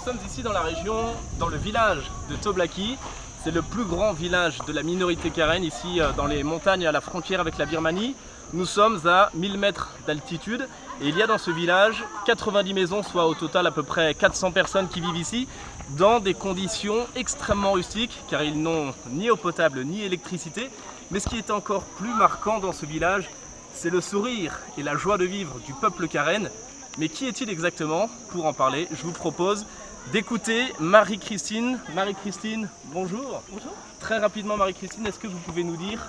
sommes ici dans la région, dans le village de Toblaki. C'est le plus grand village de la minorité karen, ici dans les montagnes à la frontière avec la Birmanie. Nous sommes à 1000 mètres d'altitude et il y a dans ce village 90 maisons, soit au total à peu près 400 personnes qui vivent ici, dans des conditions extrêmement rustiques, car ils n'ont ni eau potable ni électricité. Mais ce qui est encore plus marquant dans ce village, c'est le sourire et la joie de vivre du peuple karen. Mais qui est-il exactement? Pour en parler, je vous propose d'écouter Marie-Christine. Marie-Christine, bonjour. Bonjour. Très rapidement, Marie-Christine, est-ce que vous pouvez nous dire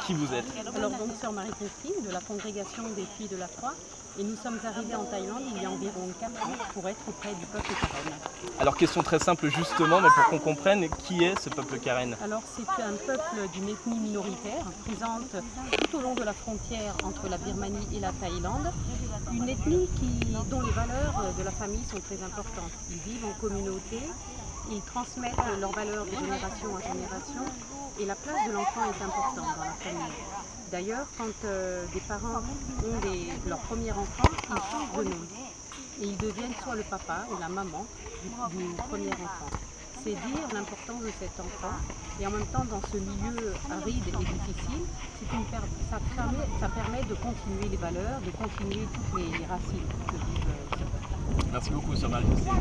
qui vous êtes? Alors, donc, sœur Marie-Christine de la congrégation des filles de la Croix, et nous sommes arrivés en Thaïlande il y a environ 4 ans pour être auprès du peuple karen. Alors, question très simple justement, mais pour qu'on comprenne, qui est ce peuple karen? Alors, c'est un peuple d'une ethnie minoritaire, présente tout au long de la frontière entre la Birmanie et la Thaïlande, une ethnie dont les valeurs de la famille sont très importantes. Ils vivent en communauté, ils transmettent leurs valeurs de génération en génération, et la place de l'enfant est importante dans la famille. D'ailleurs, quand des parents ont leur premier enfant, ils changent de nom et ils deviennent soit le papa ou la maman du premier enfant. C'est dire l'importance de cet enfant, et en même temps dans ce milieu aride et difficile, ça permet de continuer les valeurs, de continuer toutes les racines que vivent ce peuple. Merci beaucoup, sœur Marie-Christine.